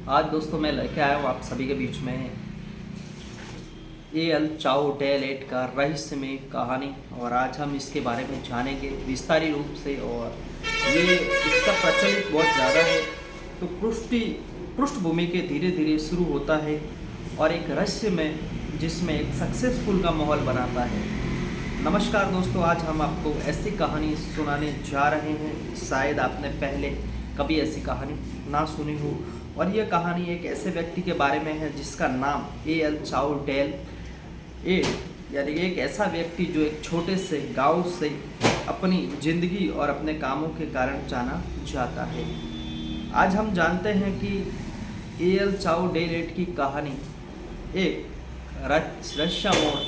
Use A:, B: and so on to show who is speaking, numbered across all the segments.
A: आज दोस्तों मैं लेके आया हूँ आप सभी के बीच में एल चाओ डेल एट का रहस्यमय कहानी। और आज हम इसके बारे में जानेंगे विस्तारित रूप से। और ये इसका प्रचलित बहुत ज़्यादा है, तो पृष्ठभूमि के धीरे धीरे शुरू होता है और एक रहस्यमय जिसमें एक सक्सेसफुल का माहौल बनाता है। नमस्कार दोस्तों, आज हम आपको ऐसी कहानी सुनाने जा रहे हैं। शायद आपने पहले कभी ऐसी कहानी ना सुनी हो, और यह कहानी एक ऐसे व्यक्ति के बारे में है जिसका नाम एल चाओ डेल एट, यानी एक ऐसा व्यक्ति जो एक छोटे से गांव से अपनी ज़िंदगी और अपने कामों के कारण जाना जाता है। आज हम जानते हैं कि एल चाओ डेल एट की कहानी एक रक्षा मोड़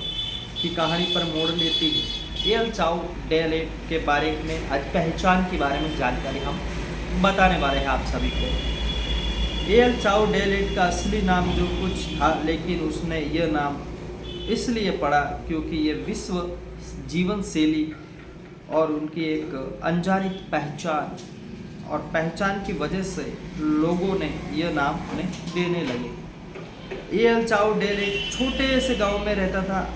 A: की कहानी पर मोड़ लेती है। एल चाओ डेल एट के बारे में आज पहचान के बारे में जानकारी हम बताने वाले हैं आप सभी को। एल चाओ डेल एट का असली नाम जो कुछ था, लेकिन उसने यह नाम इसलिए पड़ा क्योंकि ये विश्व जीवन शैली और उनकी एक अनजानी पहचान और पहचान की वजह से लोगों ने यह नाम उन्हें देने लगे। एल चाओ डेल एक छोटे से गांव में रहता था,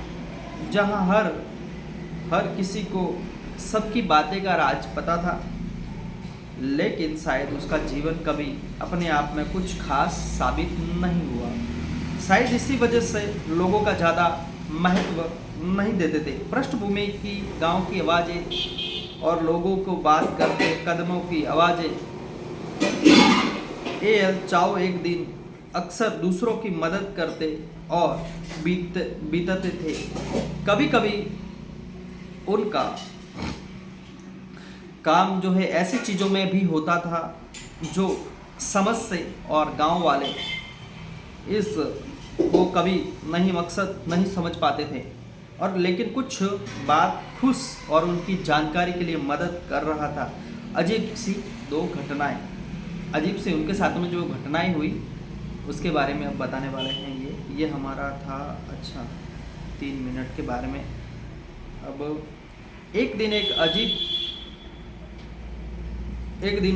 A: जहां हर किसी को सबकी बातें का राज पता था, लेकिन शायद उसका जीवन कभी अपने आप में कुछ खास साबित नहीं हुआ। शायद इसी वजह से लोगों का ज़्यादा महत्व नहीं देते थे। पृष्ठभूमि की गांव की आवाज़ें और लोगों को बात करते कदमों की आवाज़ें। एल चाओ एक दिन अक्सर दूसरों की मदद करते और बीतते थे। कभी कभी उनका काम जो है ऐसी चीज़ों में भी होता था जो समझ से और गांव वाले इस को कभी मकसद नहीं समझ पाते थे, और लेकिन कुछ बात खुश और उनकी जानकारी के लिए मदद कर रहा था। अजीब सी उनके साथ में जो घटनाएं हुई उसके बारे में अब बताने वाले हैं। ये हमारा था 3 मिनट के बारे में। अब एक दिन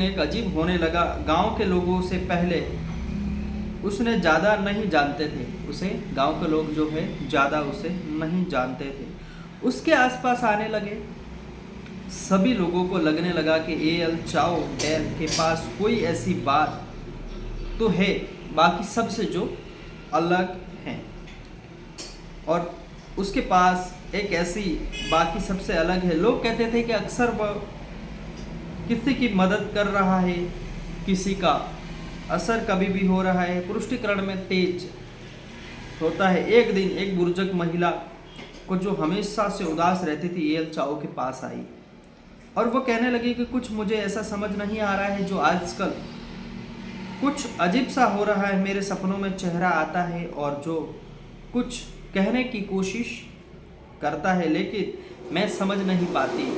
A: एक अजीब होने लगा। गांव के लोगों से पहले उसने ज़्यादा नहीं जानते थे। गांव के लोग जो है ज़्यादा उसे नहीं जानते थे। उसके आसपास आने लगे सभी लोगों को लगने लगा कि एल चाओ डेल के पास कोई ऐसी बात तो है बाकी सबसे जो अलग है, और उसके पास एक ऐसी बाकी सबसे अलग है। लोग कहते थे कि अक्सर वह किसी की मदद कर रहा है, किसी का असर कभी भी हो रहा है, पुष्टिकरण में तेज होता है। एक दिन एक बुजुर्ग महिला को जो हमेशा से उदास रहती थी एल चाओ के पास आई, और वो कहने लगी कि कुछ मुझे ऐसा समझ नहीं आ रहा है, जो आजकल कुछ अजीब सा हो रहा है। मेरे सपनों में चेहरा आता है और जो कुछ कहने की कोशिश करता है, लेकिन मैं समझ नहीं पाती।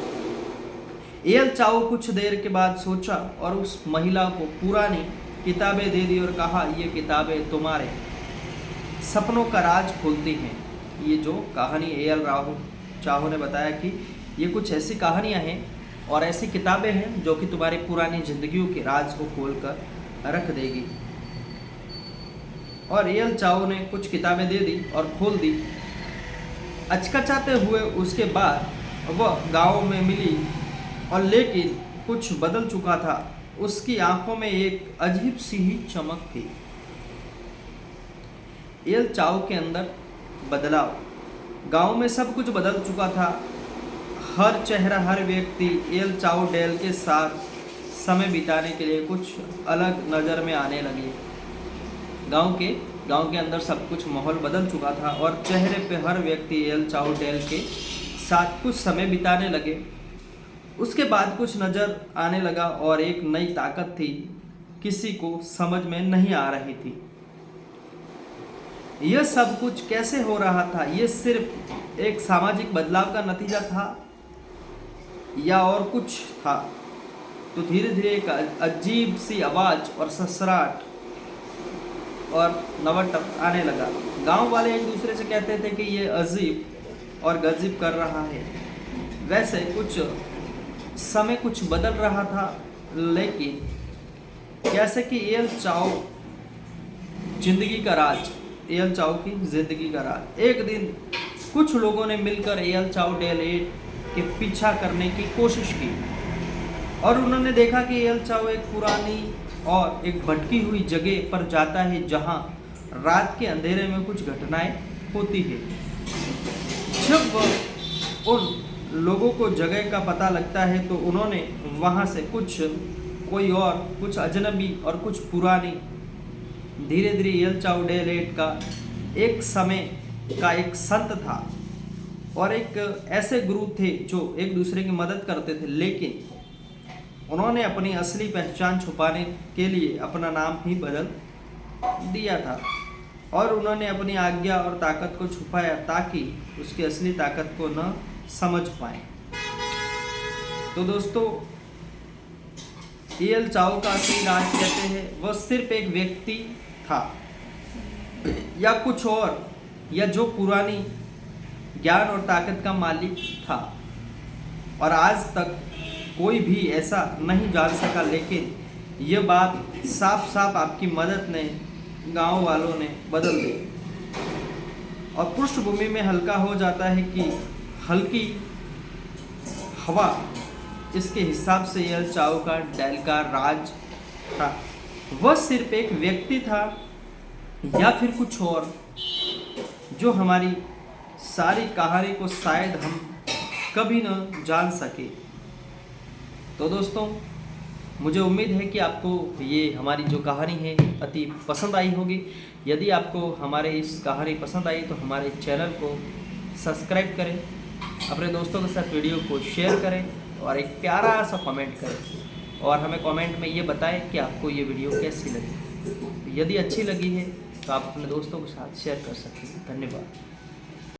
A: एल चाओ कुछ देर के बाद सोचा और उस महिला को पुरानी किताबें दे दी और कहा, ये किताबें तुम्हारे सपनों का राज खोलती हैं। ये जो कहानी एल चाओ ने बताया कि ये कुछ ऐसी कहानियां हैं और ऐसी किताबें हैं जो कि तुम्हारी पुरानी जिंदगियों के राज को खोल कर रख देगी। और एल चाओ ने कुछ किताबें दे दी और खोल दी। अचकचाते हुए उसके बाद वह गाँव में मिली, और लेकिन कुछ बदल चुका था। उसकी आंखों में एक अजीब सी ही चमक थी। एल चाओ के अंदर बदलाव। गांव में सब कुछ बदल चुका था। हर चेहरा, हर व्यक्ति एल चाओ डेल के साथ समय बिताने के लिए कुछ अलग नज़र में आने लगे। गांव के अंदर सब कुछ माहौल बदल चुका था, और चेहरे पे हर व्यक्ति एल चाओ डेल के साथ कुछ समय बिताने लगे। उसके बाद कुछ नज़र आने लगा, और एक नई ताकत थी, किसी को समझ में नहीं आ रही थी। यह सब कुछ कैसे हो रहा था? यह सिर्फ एक सामाजिक बदलाव का नतीजा था या और कुछ था? तो धीरे धीरे एक अजीब सी आवाज़ और ससराहट और नवटप आने लगा। गांव वाले एक दूसरे से कहते थे कि ये अजीब और गजीब कर रहा है। वैसे कुछ समय कुछ बदल रहा था, लेकिन जैसे कि एल चाओ जिंदगी का राज, एल चाओ की जिंदगी का राज। एक दिन कुछ लोगों ने मिलकर एल चाओ डेल 8 के पीछा करने की कोशिश की और उन्होंने देखा कि एल चाओ एक पुरानी और एक भटकी हुई जगह पर जाता है जहां रात के अंधेरे में कुछ घटनाएं होती है। जब वह उन लोगों को जगह का पता लगता है तो उन्होंने वहां से कुछ अजनबी और कुछ पुरानी, धीरे धीरे एल चाओ डेल 8 का एक समय का एक संत था और एक ऐसे गुरु थे जो एक दूसरे की मदद करते थे, लेकिन उन्होंने अपनी असली पहचान छुपाने के लिए अपना नाम ही बदल दिया था और उन्होंने अपनी आज्ञा और ताकत को छुपाया ताकि उसकी असली ताकत को न समझ पाए। तो दोस्तों, एल चाओ का असली राज कहते हैं वह सिर्फ एक व्यक्ति था या कुछ और, या जो पुरानी ज्ञान और ताकत का मालिक था, और आज तक कोई भी ऐसा नहीं जान सका। लेकिन यह बात साफ साफ आपकी मदद ने, गांव वालों ने बदल दी और पृष्ठभूमि में हल्का हो जाता है कि हल्की हवा, इसके हिसाब से एल चाओ का डेल का राज था। वह सिर्फ एक व्यक्ति था या फिर कुछ और, जो हमारी सारी कहानी को शायद हम कभी न जान सके। तो दोस्तों, मुझे उम्मीद है कि आपको ये हमारी जो कहानी है अति पसंद आई होगी। यदि आपको हमारे इस कहानी पसंद आई तो हमारे चैनल को सब्सक्राइब करें, अपने दोस्तों के साथ वीडियो को शेयर करें और एक प्यारा सा कमेंट करें और हमें कमेंट में ये बताएं कि आपको ये वीडियो कैसी लगी। यदि अच्छी लगी है तो आप अपने दोस्तों के साथ शेयर कर सकते हैं। धन्यवाद।